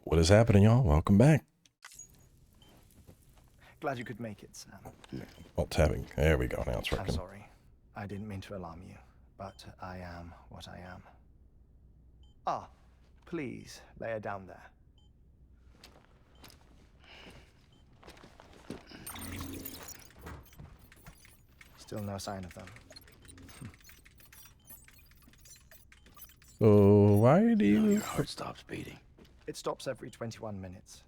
What is happening, y'all? Welcome back. Glad you could make it, Sam. Well, tabbing. There we go. Now it's I'm working. sorry. I didn't mean to alarm you, but I am what I am. Ah, please lay her down there. Still no sign of them. So why do you... Your heart stops beating. It stops every 21 minutes.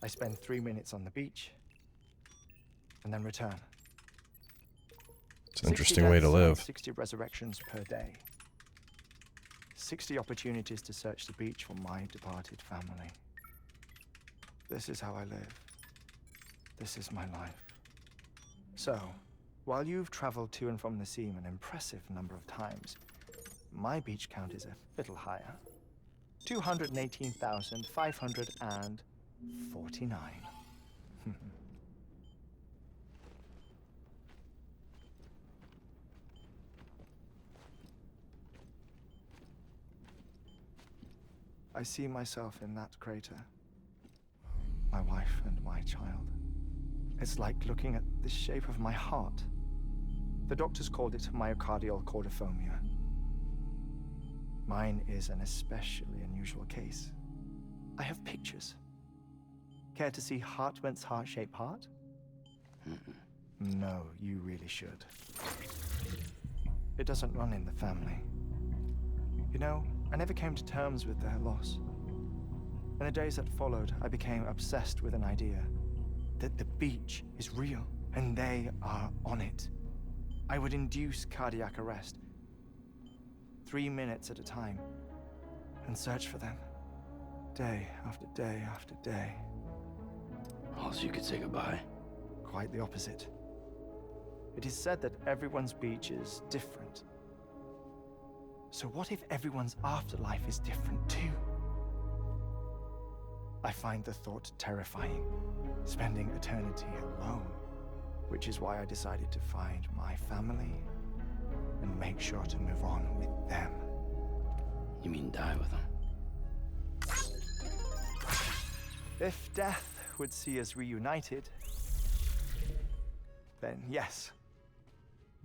I spend 3 minutes on the beach, and then return. It's an interesting way to live. 60 resurrections per day. 60 opportunities to search the beach for my departed family. This is how I live. This is my life. So, while you've traveled to and from the sea an impressive number of times, my beach count is a little higher. 218,549. I see myself in that crater. My wife and my child. It's like looking at the shape of my heart. The doctors called it myocardial cordophobia. Mine is an especially unusual case. I have pictures. Care to see Heartman's heart-shaped heart? No, you really should. It doesn't run in the family. You know, I never came to terms with their loss. In the days that followed, I became obsessed with an idea that the beach is real and they are on it. I would induce cardiac arrest, 3 minutes at a time, and search for them, day after day after day. Oh, so you could say goodbye? Quite the opposite. It is said that everyone's beach is different. So what if everyone's afterlife is different too? I find the thought terrifying, spending eternity alone, which is why I decided to find my family and make sure to move on with them. You mean die with them? If death would see us reunited, then yes.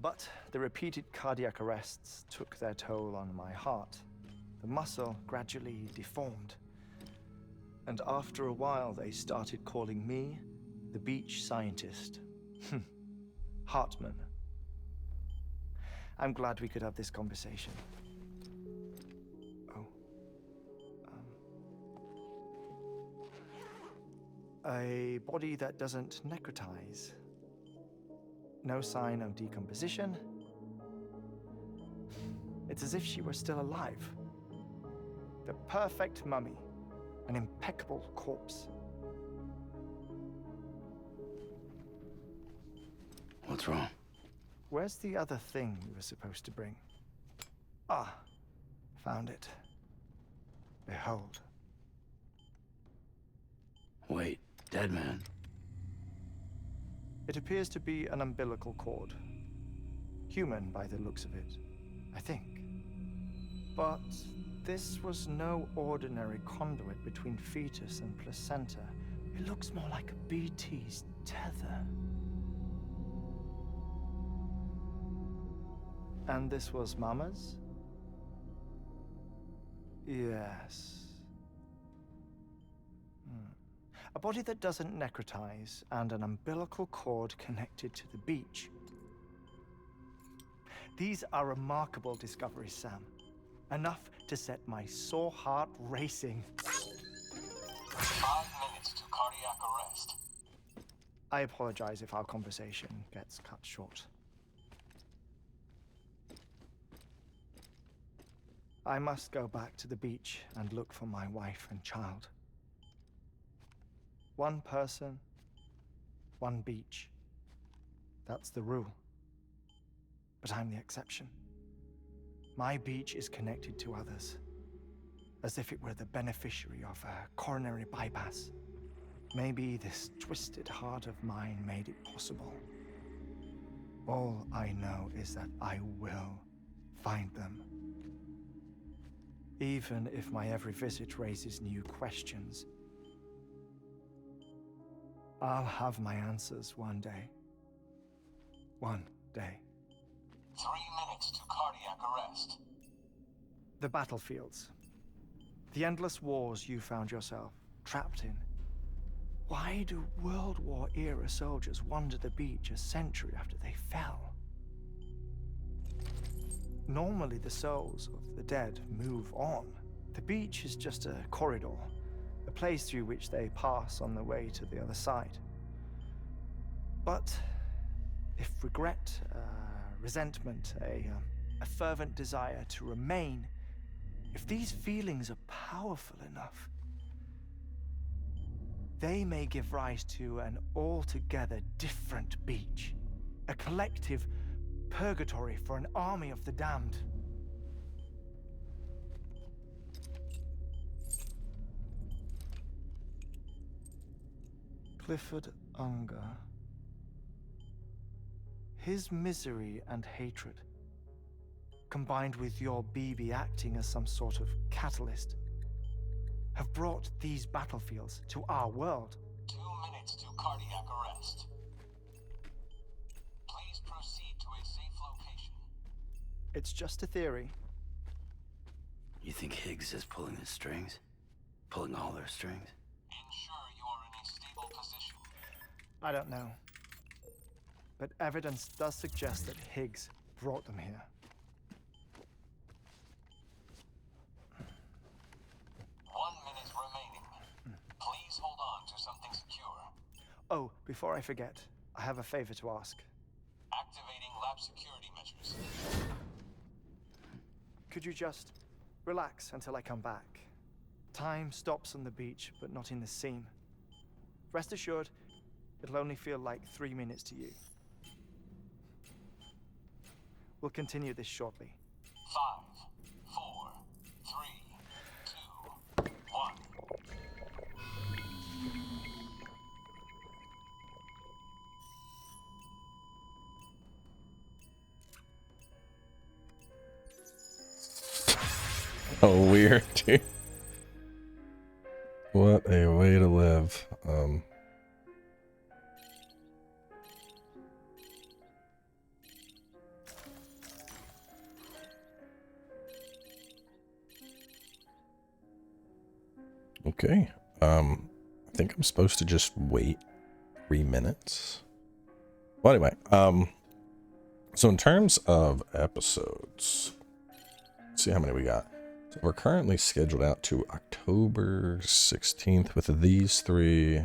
But the repeated cardiac arrests took their toll on my heart. The muscle gradually deformed. And after a while, they started calling me the beach scientist. Heartman. I'm glad we could have this conversation. Oh. A body that doesn't necrotize. No sign of decomposition. It's as if she were still alive. The perfect mummy. An impeccable corpse. What's wrong? Where's the other thing we were supposed to bring? Ah, found it. Behold. Wait, dead man. It appears to be an umbilical cord. Human by the looks of it, I think. But this was no ordinary conduit between fetus and placenta. It looks more like a BT's tether. And this was Mama's? Yes. A body that doesn't necrotize and an umbilical cord connected to the beach. These are remarkable discoveries, Sam. Enough to set my sore heart racing. 5 minutes to cardiac arrest. I apologize if our conversation gets cut short. I must go back to the beach and look for my wife and child. One person, one beach. That's the rule. But I'm the exception. My beach is connected to others, as if it were the beneficiary of a coronary bypass. Maybe this twisted heart of mine made it possible. All I know is that I will find them. even if my every visit raises new questions. I'll have my answers one day. One day. 3 minutes to cardiac arrest. The battlefields. The endless wars you found yourself trapped in. Why do World War era soldiers wander the beach a century after they fell? Normally the souls of the dead move on. The beach is just a corridor, a place through which they pass on the way to the other side. But if regret, resentment, a fervent desire to remain, if these feelings are powerful enough, they may give rise to an altogether different beach, a collective purgatory for an army of the damned. Clifford Unger. His misery and hatred, combined with your BB acting as some sort of catalyst, have brought these battlefields to our world. 2 minutes to cardiac arrest. Please proceed to a safe location. It's just a theory. You think Higgs is pulling his strings? Pulling all their strings? Ensure you are in a stable position. I don't know. But evidence does suggest that Higgs brought them here. 1 minute remaining. Please hold on to something secure. Oh, before I forget, I have a favor to ask. Activating lab security measures. Could you just relax until I come back? Time stops on the beach, but not in the scene. Rest assured, it'll only feel like 3 minutes to you. We'll continue this shortly. 5, 4, 3, 2, 1. Oh, weird, dude. What a way to live. Okay. I think I'm supposed to just wait 3 minutes. Well, anyway, so in terms of episodes, let's see how many we got. So we're currently scheduled out to October 16th with these 3.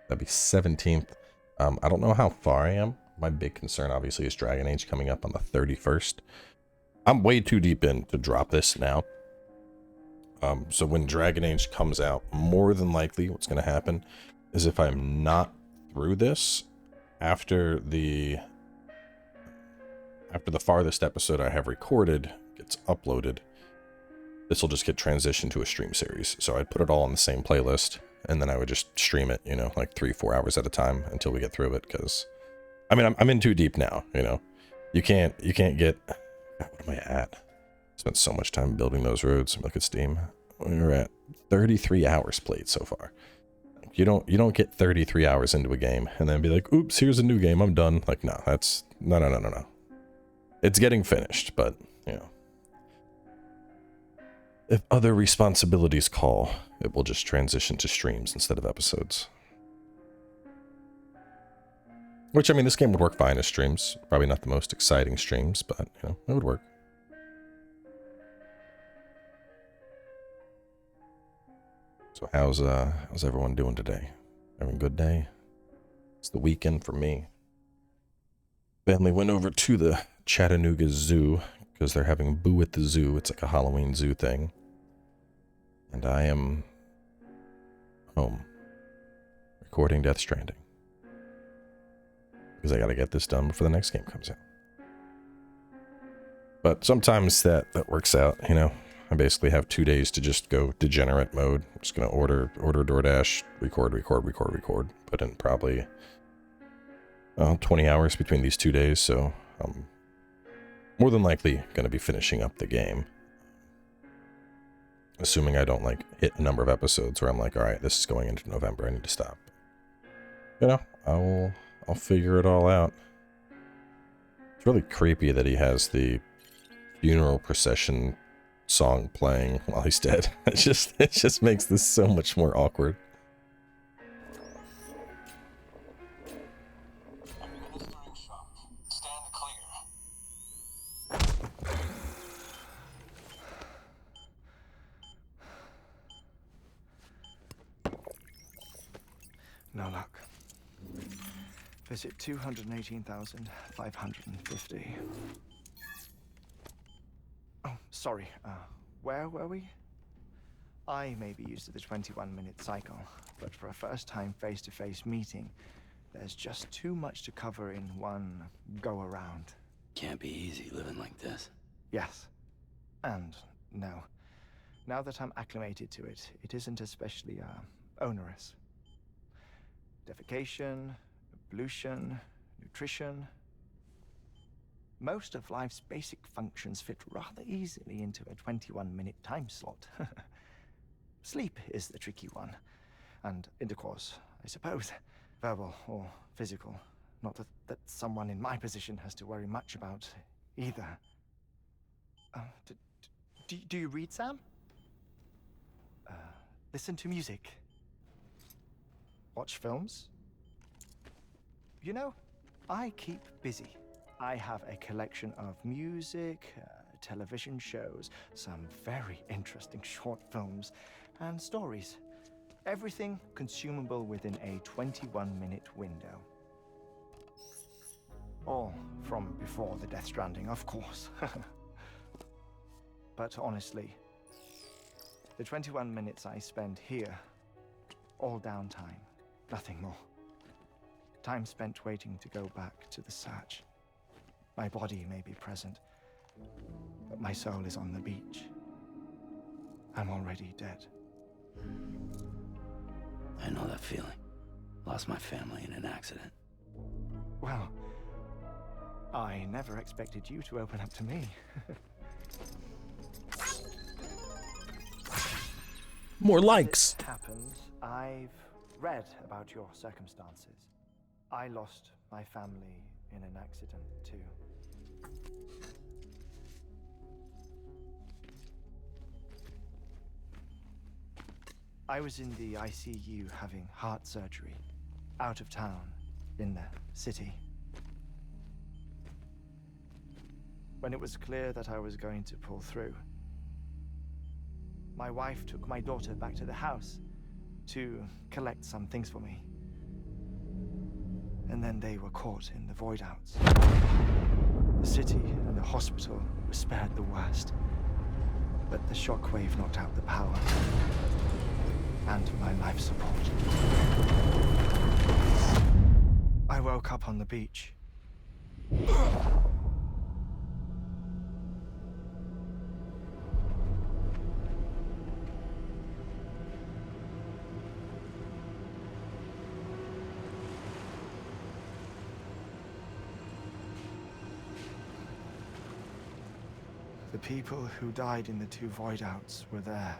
That'd be 17th. I don't know how far I am. My big concern, obviously, is Dragon Age coming up on the 31st. I'm way too deep in to drop this now. So when Dragon Age comes out, more than likely what's going to happen is if I'm not through this after the farthest episode I have recorded gets uploaded, this will just get transitioned to a stream series. So I'd put it all on the same playlist, and then I would just stream it, you know, like 3-4 hours at a time until we get through it. Because, I mean, I'm in too deep now, you know. You can't get. God, what am I at? Spent so much time building those roads. Look at Steam. We're at 33 hours played so far. You don't get 33 hours into a game and then be like, oops, here's a new game, I'm done. Like, no, that's no. It's getting finished, but you know, if other responsibilities call, it will just transition to streams instead of episodes. Which, I mean, this game would work fine as streams. Probably not the most exciting streams, but you know, it would work. So how's everyone doing today? Having a good day? It's the weekend for me. Family went over to the Chattanooga Zoo because they're having Boo at the Zoo. It's like a Halloween zoo thing. And I am home recording Death Stranding because I gotta get this done before the next game comes out. But sometimes that works out, you know. I basically have 2 days to just go degenerate mode. I'm just gonna order DoorDash, record. Put in probably 20 hours between these 2 days, so I'm more than likely gonna be finishing up the game. Assuming I don't like hit a number of episodes where I'm like, all right, this is going into November, I need to stop. You know, I'll figure it all out. It's really creepy that he has the funeral procession song playing while he's dead. It just makes this so much more awkward. Administering shock. Stand clear. No luck. Visit 218,550. Oh, sorry. Where were we? I may be used to the 21-minute cycle, but for a first-time face-to-face meeting, there's just too much to cover in one go-around. Can't be easy living like this. Yes. And no. Now that I'm acclimated to it, it isn't especially, onerous. Defecation, ablution, nutrition. Most of life's basic functions fit rather easily into a 21-minute time slot. Sleep is the tricky one. And intercourse, I suppose. Verbal or physical. Not that someone in my position has to worry much about either. Do you read, Sam? Listen to music. Watch films? You know, I keep busy. I have a collection of music, television shows, some very interesting short films, and stories. Everything consumable within a 21-minute window. All from before the Death Stranding, of course. But honestly, the 21 minutes I spend here, all downtime, nothing more. Time spent waiting to go back to the search. My body may be present, but my soul is on the beach. I'm already dead. I know that feeling. Lost my family in an accident. Well, I never expected you to open up to me. More likes. It happens. I've read about your circumstances. I lost my family in an accident, too. I was in the ICU having heart surgery, out of town, in the city. When it was clear that I was going to pull through, my wife took my daughter back to the house to collect some things for me. And then they were caught in the void outs. The city and the hospital were spared the worst, but the shockwave knocked out the power and my life support. I woke up on the beach. The people who died in the two void outs were there.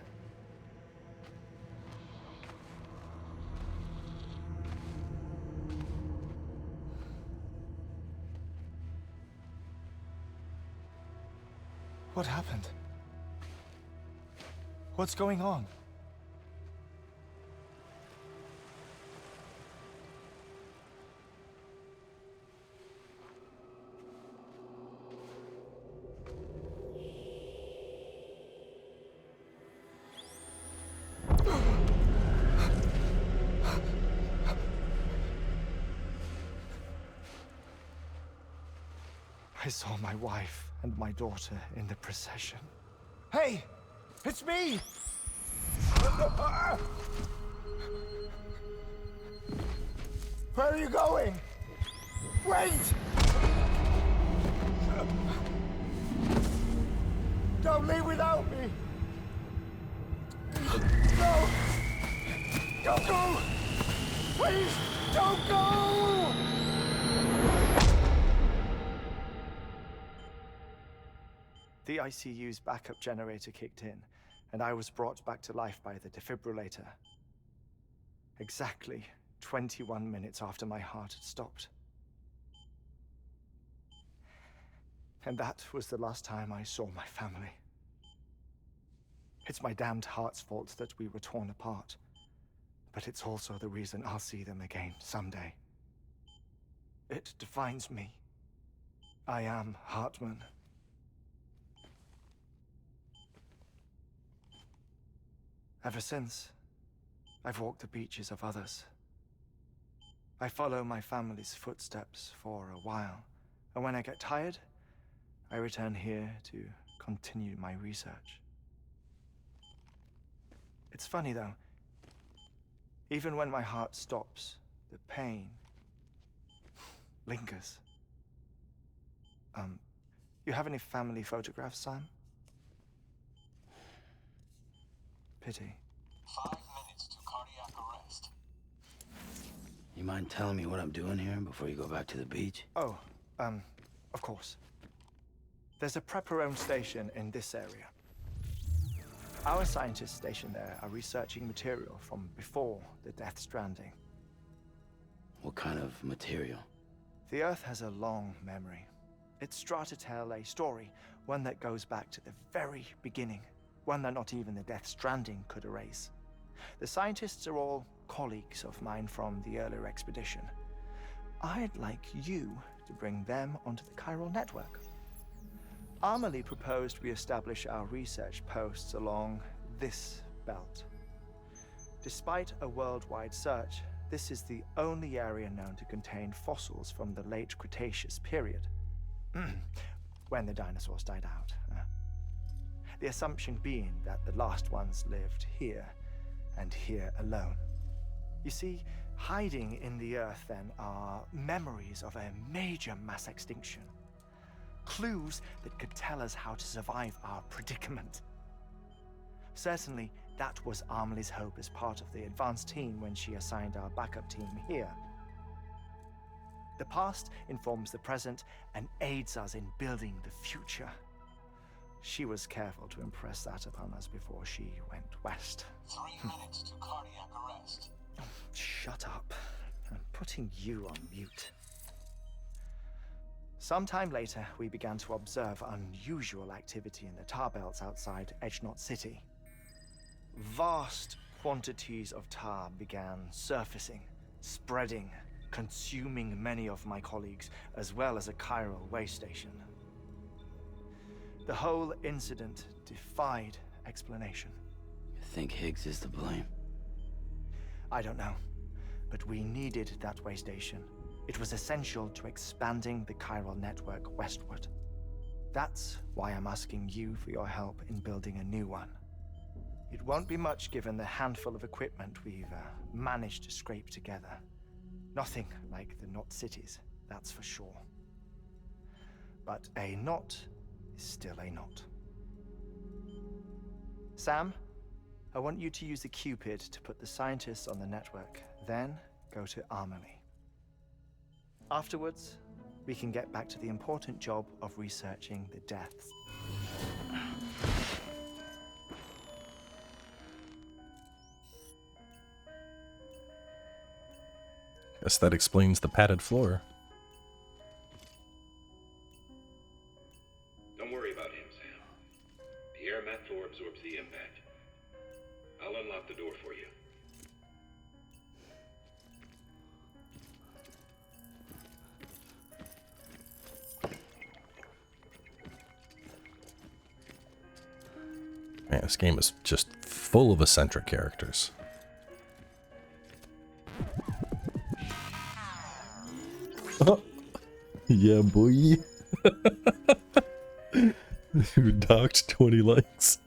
What happened? What's going on? I saw my wife and my daughter in the procession. Hey! It's me! Where are you going? Wait! Don't leave without me! No! Don't go! Please, don't go! The ICU's backup generator kicked in, and I was brought back to life by the defibrillator. Exactly 21 minutes after my heart had stopped. And that was the last time I saw my family. It's my damned heart's fault that we were torn apart, but it's also the reason I'll see them again someday. It defines me. I am Heartman. Ever since, I've walked the beaches of others. I follow my family's footsteps for a while, and when I get tired, I return here to continue my research. It's funny though, even when my heart stops, the pain lingers. You have any family photographs, Sam? Pity. 5 minutes to cardiac arrest. You mind telling me what I'm doing here before you go back to the beach? Oh, of course. There's a prepper-owned station in this area. Our scientists stationed there are researching material from before the Death Stranding. What kind of material? The Earth has a long memory. It's trying to tell a story, one that goes back to the very beginning, one that not even the Death Stranding could erase. The scientists are all colleagues of mine from the earlier expedition. I'd like you to bring them onto the chiral network. Amelie proposed we establish our research posts along this belt. Despite a worldwide search, this is the only area known to contain fossils from the late Cretaceous period, when the dinosaurs died out. The assumption being that the last ones lived here, and here alone. You see, hiding in the Earth then are memories of a major mass extinction. Clues that could tell us how to survive our predicament. Certainly, that was Amelie's hope as part of the advanced team when she assigned our backup team here. The past informs the present and aids us in building the future. She was careful to impress that upon us before she went west. 3 minutes to cardiac arrest. Shut up. I'm putting you on mute. Sometime later, we began to observe unusual activity in the tar belts outside Edgenot City. Vast quantities of tar began surfacing, spreading, consuming many of my colleagues, as well as a chiral way station. The whole incident defied explanation. You think Higgs is to blame? I don't know, but we needed that way station. It was essential to expanding the chiral network westward. That's why I'm asking you for your help in building a new one. It won't be much given the handful of equipment we've managed to scrape together. Nothing like the knot cities, that's for sure. But a knot is still a knot. Sam, I want you to use the Cupid to put the scientists on the network, then go to Amelie. Afterwards, we can get back to the important job of researching the deaths. Guess that explains the padded floor. Don't worry about him, Sam. The air mat floor absorbs the impact. I'll unlock the door for you. Man, this game is just full of eccentric characters. Yeah, boy. You docked 20 likes.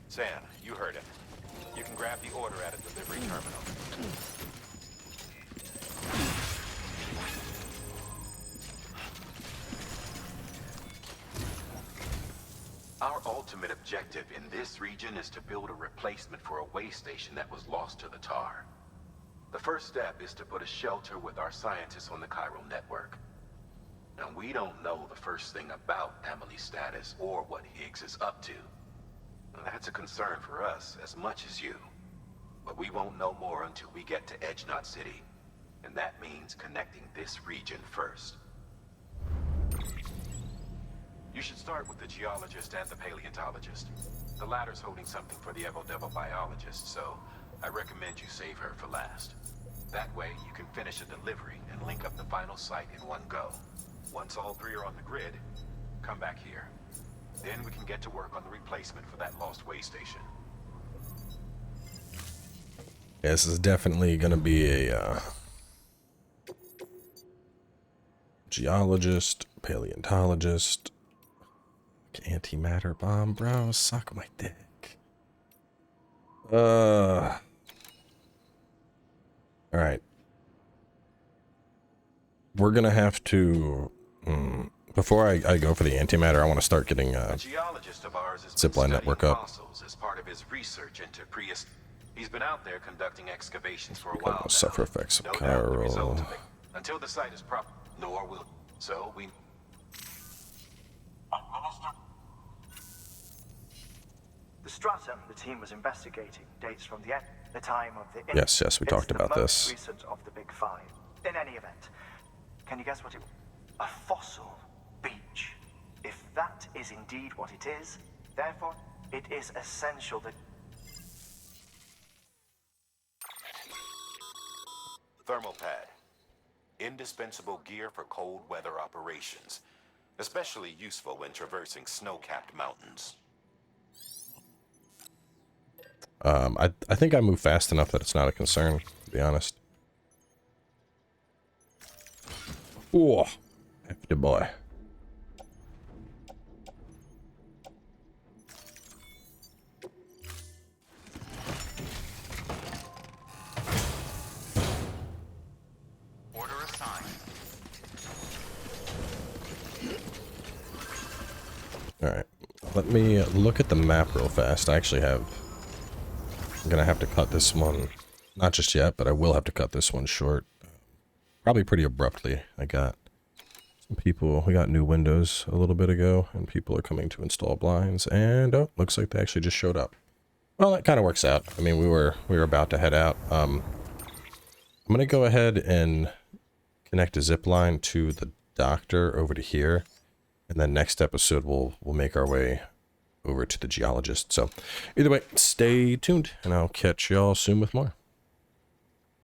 Sam, you heard it. You can grab the order at a delivery terminal. Our ultimate ultimate objective in this region is to build a replacement for a way station that was lost to the tar. The first step is to put a shelter with our scientists on the chiral network. Now, we don't know the first thing about Emily's status or what Higgs is up to. Now, that's a concern for us as much as you. But we won't know more until we get to Edge Knot City. And that means connecting this region first. You should start with the geologist and the paleontologist. The latter's holding something for the Evo-Devo biologist, so I recommend you save her for last. That way, you can finish a delivery and link up the final site in one go. Once all three are on the grid, come back here. Then we can get to work on the replacement for that lost way station. Yeah, this is definitely gonna be a geologist, paleontologist, antimatter bomb, bro. Suck my dick. All right. We're gonna have to. Before I go for the antimatter, I want to start getting A geologist of ours has zipline network up. fossils as part of his research into He's been out there conducting excavations for a Recording while the now. suffer effects of No doubt the result chiral. of it. Until the site is proper, nor will. So we. Administer. The stratum the team was investigating dates from the time of the... Yes, we talked about It's the this. most recent of the Big Five. In any event, can you guess what it... A fossil beach. If that is indeed what it is, therefore, it is essential that... Thermal pad. Indispensable gear for cold weather operations. Especially useful when traversing snow-capped mountains. I think I move fast enough that it's not a concern, to be honest. Whoa. Hefty boy. Order assigned. Alright. Let me look at the map real fast. I actually have... I'm gonna have to cut this one. Not just yet, but I will have to cut this one short. Probably pretty abruptly. I got some people... We got new windows a little bit ago, and people are coming to install blinds. And, oh, looks like they actually just showed up. Well, that kind of works out. I mean, we were about to head out. I'm gonna go ahead and connect a zip line to the doctor over to here. And then next episode, we'll make our way over to the geologist. So either way, stay tuned, and I'll catch y'all soon with more.